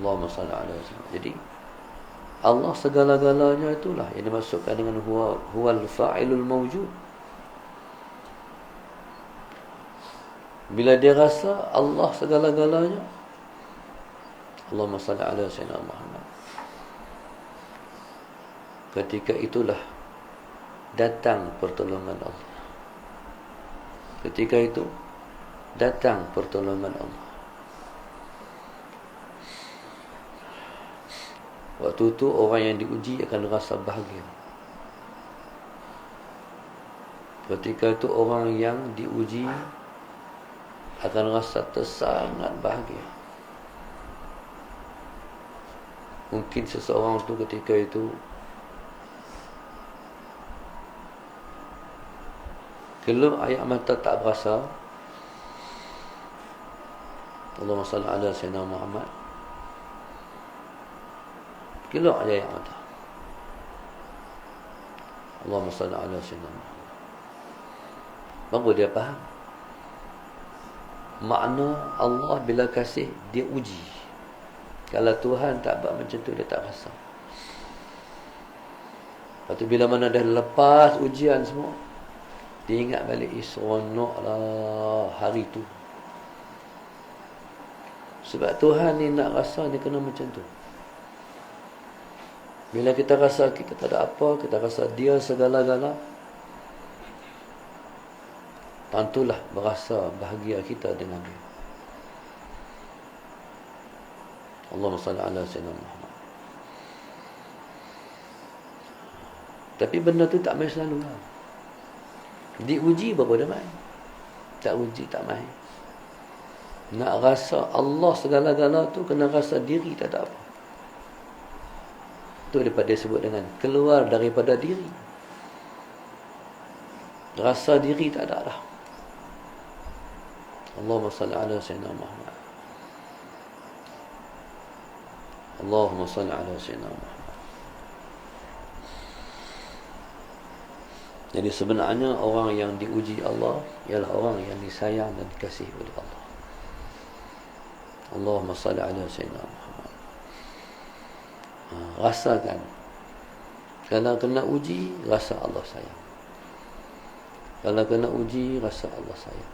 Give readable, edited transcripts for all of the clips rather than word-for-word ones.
Allahumma salli ala sayyidina. Jadi Allah segala-galanya itulah yang dimasukkan dengan huwal fa'ilul mawjud. Bila dia rasa Allah segala-galanya, Allahumma salli ala sayyidina Muhammad, ketika itulah datang pertolongan Allah. Ketika itu datang pertolongan Allah. Waktu itu orang yang diuji akan rasa bahagia. Ketika itu orang yang diuji akan rasa sangat bahagia. Mungkin seseorang itu ketika itu keluk air mata tak berasa. Allahumma salli ala sayyidina Muhammad. Keluk air mata. Allahumma salli ala sayyidina Muhammad. Baru dia faham makna Allah bila kasih dia uji. Kalau Tuhan tak buat macam tu, dia tak rasa. Lepas tu bila mana dah lepas ujian semua, dia ingat balik, seronoklah hari tu. Sebab Tuhan ni nak rasa dia kena macam tu. Bila kita rasa kita tak ada apa, kita rasa dia segala-gala, tentulah berasa bahagia kita dengan dia. Allahumma salli ala sayyidina Muhammad. Tapi benda tu tak main selalu lah. Diuji baru dia main. Tak uji tak main. Nak rasa Allah segala-gala tu kena rasa diri tak ada apa. Tu daripada sebut dengan keluar daripada diri. Rasa diri tak ada dah. Allahumma salli ala sayyidina Muhammad. Allahumma salli ala sayyidina Muhammad. Jadi sebenarnya orang yang diuji Allah ialah orang yang disayang dan dikasihi oleh Allah. Allahumma salli ala sayyidina Muhammad. Rasakan, kalau kena uji, rasa Allah sayang. Kalau kena uji, rasa Allah sayang.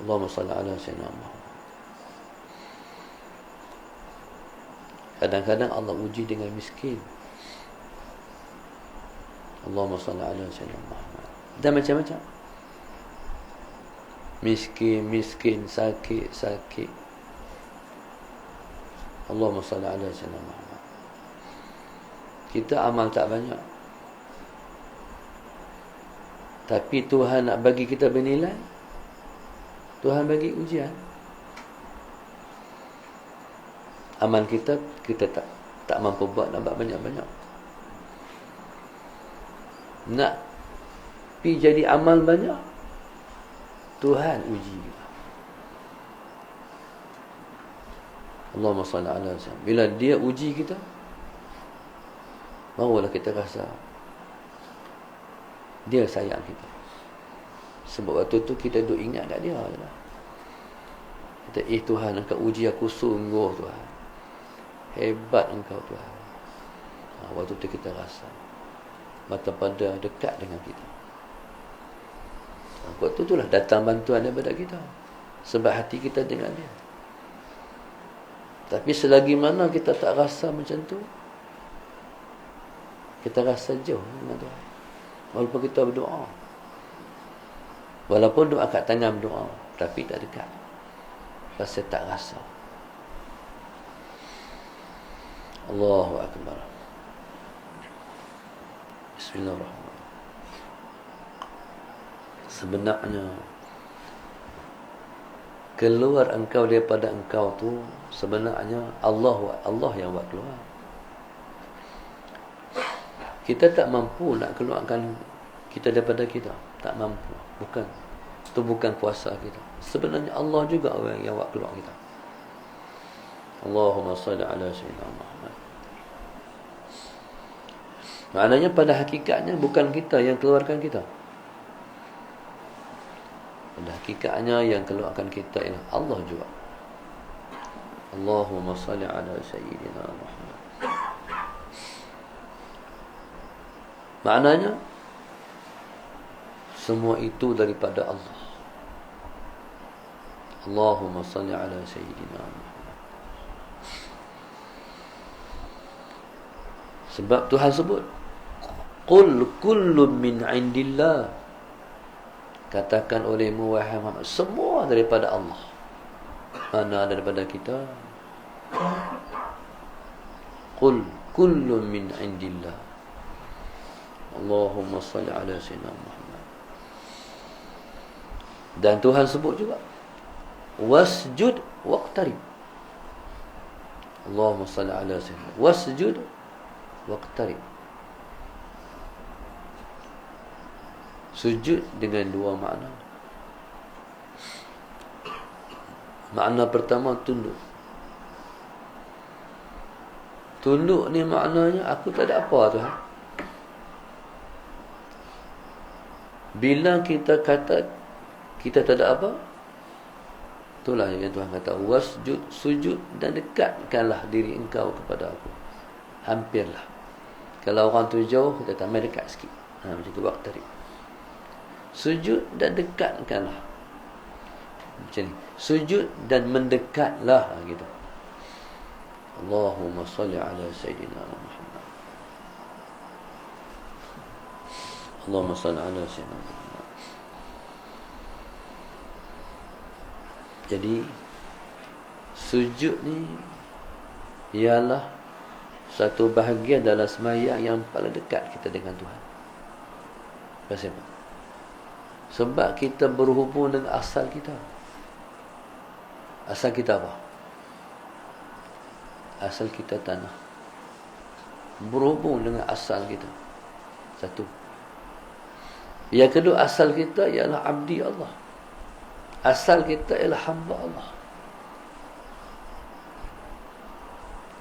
Allahumma salli ala sayyidina Muhammad. Kadang-kadang Allah uji dengan miskin. Allahumma salli ala sayyidina Muhammad. Dan macam-macam. Miskin, sakit. Allahumma salli ala sayyidina Muhammad. Kita amal tak banyak, tapi Tuhan nak bagi kita bernilai. Tuhan bagi ujian. Amal kita tak mampu buat, nak buat banyak-banyak. Nak pergi jadi amal banyak, Tuhan uji kita. Allahumma salli ala sayyidina. Bila dia uji kita, barulah kita rasa dia sayang kita. Sebab waktu tu kita duk ingat kat dia lah. Kita, Tuhan, engkau uji aku sungguh Tuhan. Hebat engkau Tuhan. Waktu tu kita rasa mata pada dekat dengan kita. Waktu itulah datang bantuan daripada kita. Sebab hati kita dengan dia. Tapi selagi mana kita tak rasa macam tu, kita rasa jauh dengan Tuhan. Walaupun kita berdoa, walaupun doa kat tangan berdoa, tapi tak dekat. Rasa tak rasa. Allahu Akbar. Bismillahirrahmanirrahim. Sebenarnya keluar engkau daripada engkau tu sebenarnya Allah yang buat keluar. Kita tak mampu nak keluarkan kita daripada kita. Tak mampu. Bukan. Itu bukan kuasa kita. Sebenarnya Allah juga orang yang buat keluar kita. Allahumma salli ala sayyidina Muhammad. Maknanya pada hakikatnya bukan kita yang keluarkan kita. Pada hakikatnya yang keluarkan kita ialah Allah juga. Allahumma salli ala Sayyidina Muhammad. Maknanya semua itu daripada Allah. Allahumma salli ala Sayyidina Muhammad. Sebab Tuhan sebut, qul kullun min indillah. Katakan olehmu wahai Muhammad, semua daripada Allah. Mana daripada kita? Qul kullun min indillah. Allahumma salli ala Sayyidina Muhammad. Dan Tuhan sebut juga, wasjud waqtarib. Allahumma salli ala Sayyidina. Wasjud waqtarib. Sujud dengan dua makna. Makna pertama, tunduk. Tunduk ni maknanya aku tak ada apa Tuhan. Bila kita kata kita tak ada apa, itulah yang Tuhan kata, wasjud, sujud dan dekatkanlah diri engkau kepada aku. Hampirlah. Kalau orang tu jauh, kita tambah dekat sikit. Macam tu waqtarib. Sujud dan dekatkanlah. Macam ni. Sujud dan mendekatlah gitu. Allahumma salli ala Sayyidina Muhammad. Allahumma salli ala Sayyidina Muhammad. Jadi sujud ni ialah satu bahagian dalam sembahyang yang paling dekat kita dengan Tuhan. Kenapa? Sebab kita berhubung dengan asal kita. Asal kita apa? Asal kita tanah. Berhubung dengan asal kita. Satu. Yang kedua, asal kita ialah abdi Allah. Asal kita ialah hamba Allah.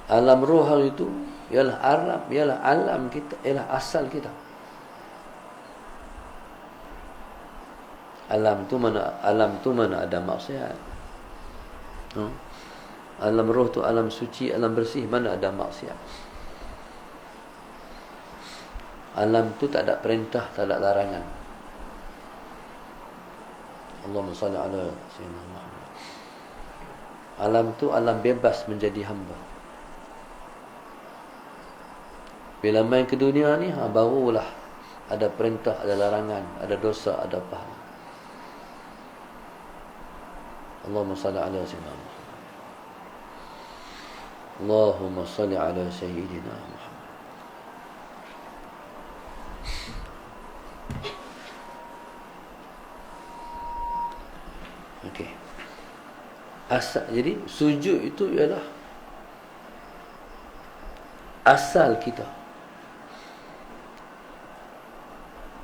Alam roh itu ialah alam kita, ialah asal kita. Alam tu mana ada maksiat. Alam roh tu alam suci, alam bersih, mana ada maksiat. Alam tu tak ada perintah, tak ada larangan. Allahumma salli ala Sayyidina Muhammad. Alam tu alam bebas menjadi hamba. Bila main ke dunia ni, barulah ada perintah, ada larangan, ada dosa, ada pahala. Allahumma salli ala Sayyidina Muhammad. Allahumma salli ala Sayyidina Muhammad. Okey. Jadi sujud itu ialah asal kita.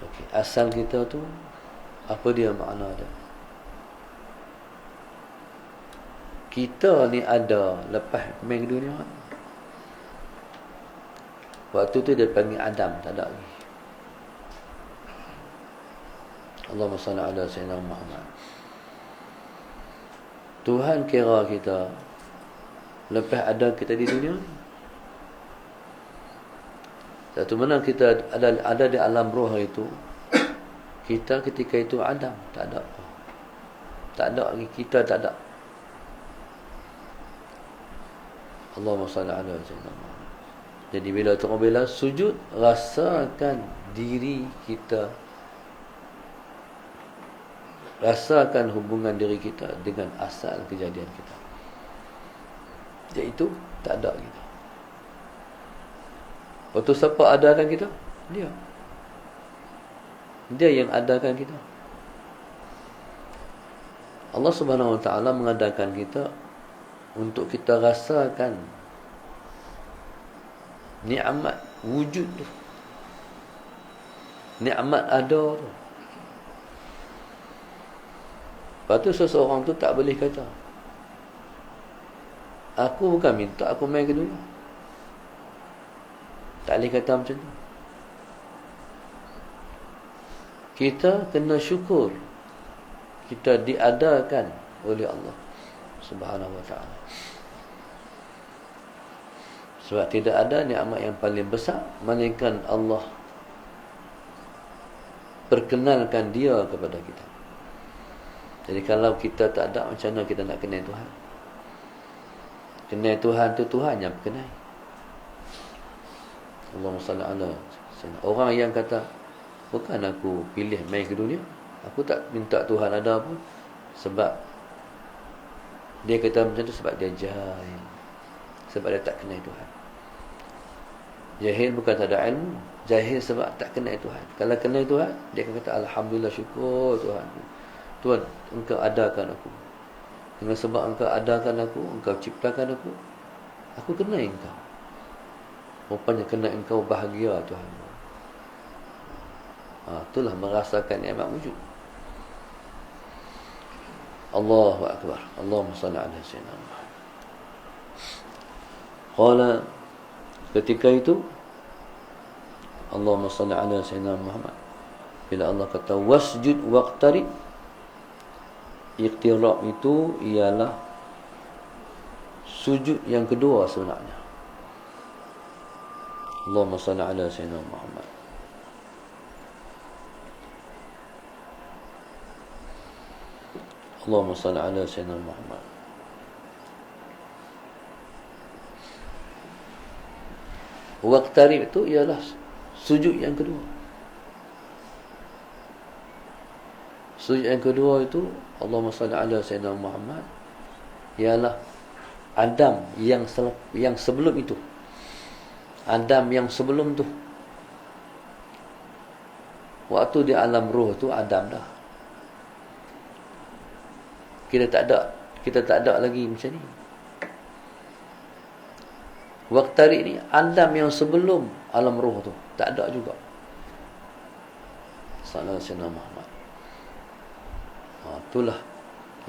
Okey, asal kita tu apa dia makna dia? Kita ni ada lepas main ke dunia. Waktu tu dia panggil Adam, tak ada lagi. Allahumma salli ala Sayyidina Muhammad. Tuhan kira kita lepas ada kita di dunia ni. Satu mana kita ada di alam roh itu, kita ketika itu Adam, tak ada apa. Tak ada lagi, kita tak ada. Allahumma salli ala Sayyidina Muhammad. Jadi bila orang bilang sujud, rasakan diri kita, rasakan hubungan diri kita dengan asal kejadian kita. Iaitu tak ada kita. Waktu siapa adakan kita? Dia. Dia yang adakan kita. Allah Subhanahu Wa Taala mengadakan kita untuk kita rasakan nikmat wujud tu. Nikmat ada tu. Lepas tu seseorang tu tak boleh kata, aku bukan minta aku main ke dunia. Tak boleh kata macam tu. Kita kena syukur kita diadakan oleh Allah Subhanahu Wa Taala. Sebab tidak ada nikmat yang paling besar melainkan Allah perkenalkan dia kepada kita. Jadi kalau kita tak ada, macam mana kita nak kenal Tuhan? Kenal Tuhan tu Tuhan yang kenal. Allahumma salli ala sayyidina. Orang yang kata, bukan aku pilih main ke dunia, aku tak minta Tuhan ada pun, sebab dia kata macam tu sebab dia jahil, sebab dia tak kenal Tuhan. Jahil bukan tak ada ilmu, jahil sebab tak kenal Tuhan. Kalau kenal Tuhan, dia akan kata alhamdulillah, syukur Tuhan. Tuhan, engkau adakan aku. Dengan sebab engkau adakan aku, engkau ciptakan aku kenal engkau. Rupanya kenal engkau bahagia Tuhan. Itulah merasakan nikmat wujud. Allahu akbar. Allahumma salli ala sayyidina Muhammad. Qala, ketika itu Allahumma salli ala sayyidina Muhammad, bila Allah kata wasjud waqtarib, iqtirab itu ialah sujud yang kedua sebenarnya. Allahumma salli ala sayyidina Muhammad. Allahumma salli ala sayyidina Muhammad. Waqtarib itu ialah sujud yang kedua. Sujud yang kedua itu Allahumma salli ala sayyidina Muhammad ialah Adam yang sebelum itu. Adam yang sebelum tu. Waktu di alam roh tu Adam dah. Kita tak ada lagi macam ni. Waqtarib ni Adam yang sebelum alam roh tu tak ada juga. Sallallahu alaihi wasallam. Itulah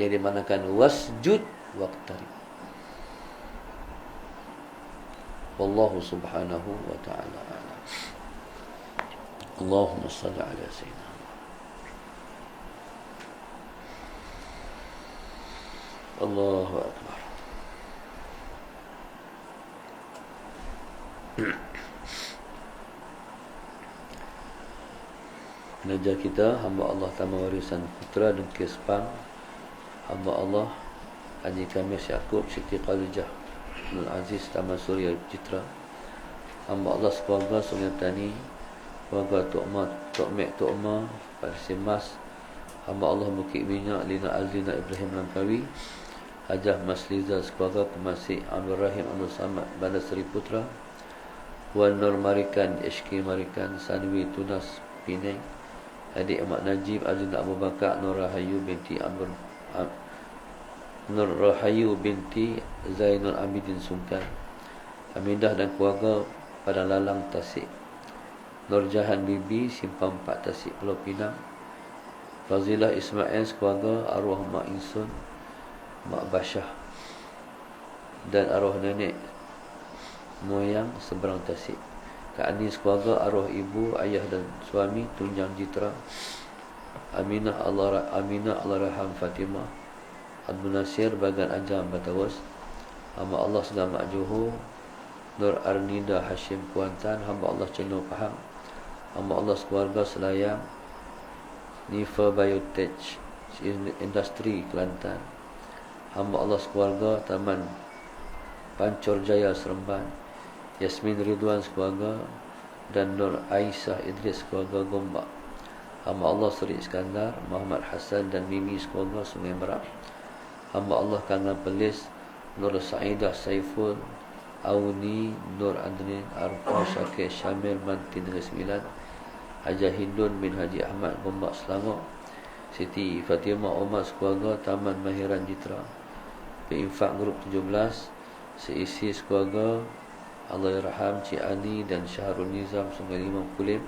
yang dimanakan wasjud waqtarib. Wallahu subhanahu wa ta'ala a'lam. Allahumma salli ala sayyidina. Allahu akbar. Penaja kita, hamba Allah Taman Warisan Putra dan Kespang, hamba Allah Haji Kamis Yaakob Siti Khalijah Nul Aziz Taman Suria Citra, hamba Allah sekeluarga Sungai Tani, keluarga Tok Mek Tok Ma Parsi Mas, hamba Allah Bukit Minyak Lina Azlina Ibrahim Langkawi, Hajah Mas Liza sekeluarga Pemasik Abdul Rahim Abdul Samad Bandar Seri Putra, Wan Nur Marikan HK Marikan Sanwi Tunas Penang, adik Ahmad Najib Azina Abu Bakar Nur Rahayu binti Zainul Abidin Sungkan, Hamidah dan keluarga Padang Lalang Tasik, Nur Jahan Bibi Simpang 4 Tasik Pulau Pinang, Fazilah Ismail keluarga arwah Mak Insun Mak Basyah dan arwah nenek moyang seberang Tasik, Kak Anis keluarga arwah ibu, ayah dan suami Tunjang Jitra, Aminah Allahraham Fatimah, Abdul Nasir Bagan Ajam Batawas, hamba Allah Selamat Johor, Nur Arnida Hashim Kuantan, hamba Allah Cenor Pahang, hamba Allah keluarga Selayang, Nifa Biotech Industri Kelantan, hamba Allah keluarga Taman Pancor Jaya Seremban, Yasmin Ridwan keluarga dan Nur Aisyah Idris keluarga Gombak, hamba Allah Seri Iskandar, Muhammad Hassan dan Mimi keluarga Sungai Merak, hamba Allah Kangan Pelis, Nur Sa'idah Saiful Auni, Nur Adnin Arfa Syakir Syamil Manti Negeri Sembilan, Hajah Hindun bin Haji Ahmad Gombak Selangor, Siti Fatimah Omar keluarga Taman Mahiran Jitra, Peinfak Grup 17, seisi keluarga Allahyarham Cik Ali dan Syahrul Nizam Sungai Limau Kulim,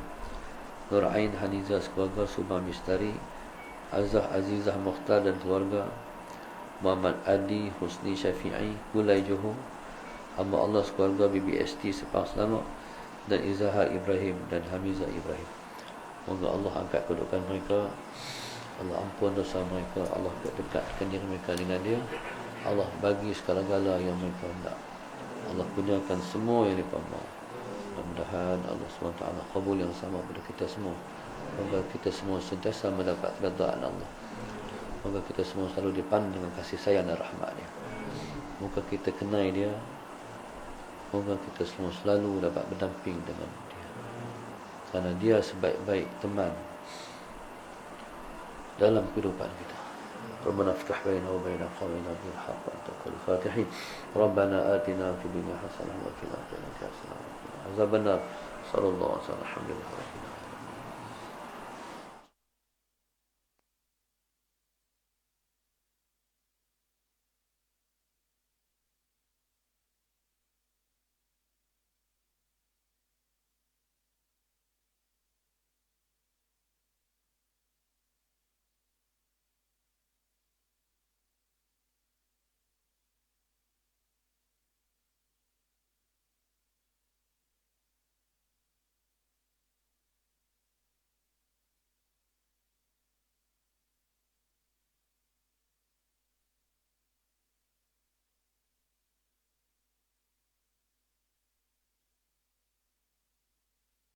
Nur Ain Hanizah keluarga Subang Mistari, Azah Azizah Mukhtar dan keluarga, Muhammad Adi Husni Syafi'i Kulai Johor, hamba Allah keluarga BBST Sepang Selangor dan Izahar Ibrahim dan Hamizah Ibrahim. Moga Allah angkat kedudukan mereka, Allah ampun dosa mereka, Allah dekatkan diri mereka dengan Dia, Allah bagi segala-gala yang mereka hendak. Allah kurniakan semua yang mereka mahu. Mudah-mudahan Allah SWT kabul yang sama pada kita semua. Semoga kita semua sentiasa mendapat redaan Allah. Semoga kita semua selalu dipandang dengan kasih sayang dan rahmat-Nya. Semoga kita kenal Dia. Semoga kita semua selalu dapat berdamping dengan Dia. Kerana Dia sebaik-baik teman dalam kehidupan kita. ربنا افتح بيننا وبين قومنا بالحق وانت خير الفاتحين ربنا آتنا في الدنيا حسنة وفي الآخرة حسنة وقنا عذاب النار صلى الله عليه وسلم الحمد لله رب العالمين.